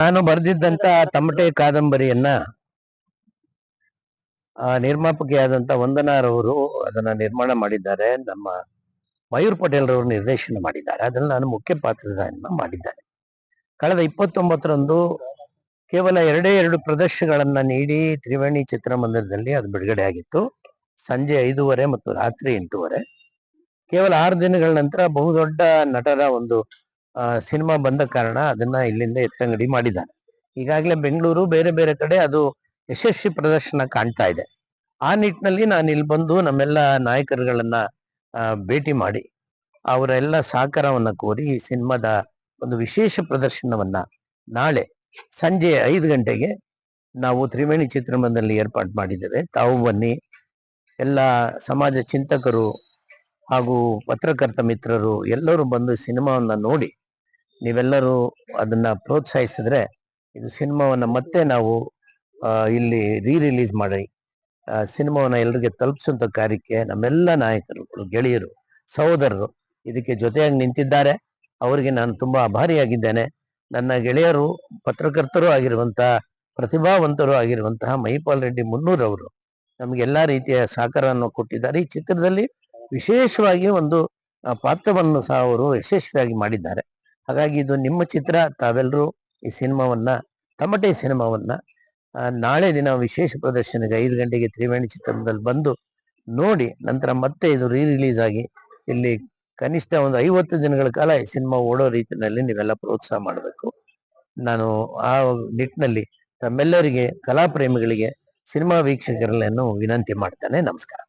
ನಾನು ಬರೆದಿದ್ದಂತ ತಮಟೆ ಕಾದಂಬರಿಯನ್ನ ನಿರ್ಮಾಪಕಿಯಾದಂತ ವಂದನಾರವರು ಅದನ್ನ ನಿರ್ಮಾಣ ಮಾಡಿದ್ದಾರೆ. ನಮ್ಮ ಮಯೂರ್ ಪಟೇಲ್ ರವರು ನಿರ್ದೇಶನ ಮಾಡಿದ್ದಾರೆ. ಅದ್ರಲ್ಲಿ ನಾನು ಮುಖ್ಯ ಪಾತ್ರಧಾರಿಯನ್ನ ಮಾಡಿದ್ದೇನೆ. ಕಳೆದ 29ರಂದು ಕೇವಲ 2 ಪ್ರದರ್ಶನಗಳನ್ನ ನೀಡಿ ತ್ರಿವೇಣಿ ಚಿತ್ರಮಂದಿರದಲ್ಲಿ ಅದು ಬಿಡುಗಡೆ ಆಗಿತ್ತು. ಸಂಜೆ 5:30 ಮತ್ತು ರಾತ್ರಿ 8:30. ಕೇವಲ 6 ದಿನಗಳ ನಂತರ ಬಹುದೊಡ್ಡ ನಟರ ಒಂದು ಸಿನಿಮಾ ಬಂದ ಕಾರಣ ಅದನ್ನ ಇಲ್ಲಿಂದ ಎತ್ತಂಗಡಿ ಮಾಡಿದ್ದಾರೆ. ಈಗಾಗಲೇ ಬೆಂಗಳೂರು ಬೇರೆ ಬೇರೆ ಕಡೆ ಅದು ಯಶಸ್ವಿ ಪ್ರದರ್ಶನ ಕಾಣ್ತಾ ಇದೆ. ಆ ನಿಟ್ಟಿನಲ್ಲಿ ನಾನು ಇಲ್ಲಿ ಬಂದು ನಮ್ಮೆಲ್ಲ ನಾಯಕರುಗಳನ್ನ ಭೇಟಿ ಮಾಡಿ ಅವರೆಲ್ಲ ಸಹಕಾರವನ್ನ ಕೋರಿ ಈ ಸಿನಿಮಾದ ಒಂದು ವಿಶೇಷ ಪ್ರದರ್ಶನವನ್ನ ನಾಳೆ ಸಂಜೆ 5 ಗಂಟೆಗೆ ನಾವು ತ್ರಿವೇಣಿ ಚಿತ್ರಮಂದಿರದಲ್ಲಿ ಏರ್ಪಾಡು ಮಾಡಿದ್ದೇವೆ. ತಾವು ಬನ್ನಿ. ಎಲ್ಲ ಸಮಾಜ ಚಿಂತಕರು ಹಾಗೂ ಪತ್ರಕರ್ತ ಮಿತ್ರರು ಎಲ್ಲರೂ ಬಂದು ಸಿನಿಮಾವನ್ನ ನೋಡಿ ನೀವೆಲ್ಲರೂ ಅದನ್ನ ಪ್ರೋತ್ಸಾಹಿಸಿದ್ರೆ ಇದು ಸಿನಿಮಾವನ್ನ ಮತ್ತೆ ನಾವು ಇಲ್ಲಿ ರಿಲೀಸ್ ಮಾಡಿ ಸಿನಿಮಾವನ್ನ ಎಲ್ಲರಿಗೆ ತಲುಪಿಸುವಂತ ಕಾರ್ಯಕ್ಕೆ ನಮ್ಮೆಲ್ಲ ನಾಯಕರು, ಗೆಳೆಯರು, ಸಹೋದರರು ಇದಕ್ಕೆ ಜೊತೆಯಾಗಿ ನಿಂತಿದ್ದಾರೆ. ಅವರಿಗೆ ನಾನು ತುಂಬಾ ಆಭಾರಿಯಾಗಿದ್ದೇನೆ. ನನ್ನ ಗೆಳೆಯರು ಪತ್ರಕರ್ತರು ಆಗಿರುವಂತಹ ಪ್ರತಿಭಾವಂತರು ಆಗಿರುವಂತಹ ಮಹಿಪಾಲ್ ರೆಡ್ಡಿ ಮುನ್ನೂರ್ ಅವರು ನಮಗೆಲ್ಲಾ ರೀತಿಯ ಸಹಕಾರವನ್ನು ಕೊಟ್ಟಿದ್ದಾರೆ. ಈ ಚಿತ್ರದಲ್ಲಿ ವಿಶೇಷವಾಗಿ ಒಂದು ಪಾತ್ರವನ್ನು ಸಹ ಅವರು ಯಶಸ್ವಿಯಾಗಿ ಮಾಡಿದ್ದಾರೆ. ಹಾಗಾಗಿ ಇದು ನಿಮ್ಮ ಚಿತ್ರ. ತಾವೆಲ್ಲರೂ ಈ ಸಿನಿಮಾವನ್ನ ತಮಟೆ ಸಿನಿಮಾವನ್ನ ನಾಳೆ ದಿನ ವಿಶೇಷ ಪ್ರದರ್ಶನಕ್ಕೆ 5 ಗಂಟೆಗೆ ತ್ರಿವೇಣಿ ಚಿತ್ರದಲ್ಲಿ ಬಂದು ನೋಡಿ ನಂತರ ಮತ್ತೆ ಇದು ರಿಲೀಸ್ ಆಗಿ ಇಲ್ಲಿ ಕನಿಷ್ಠ ಒಂದು 50 ದಿನಗಳ ಕಾಲ ಈ ಸಿನಿಮಾ ಓಡೋ ರೀತಿಯಲ್ಲಿ ನೀವೆಲ್ಲ ಪ್ರೋತ್ಸಾಹ ಮಾಡಬೇಕು. ನಾನು ಆ ನಿಟ್ಟಿನಲ್ಲಿ ತಮ್ಮೆಲ್ಲರಿಗೆ, ಕಲಾ ಪ್ರೇಮಿಗಳಿಗೆ, ಸಿನಿಮಾ ವೀಕ್ಷಕರನ್ನು ವಿನಂತಿ ಮಾಡ್ತೇನೆ. ನಮಸ್ಕಾರ.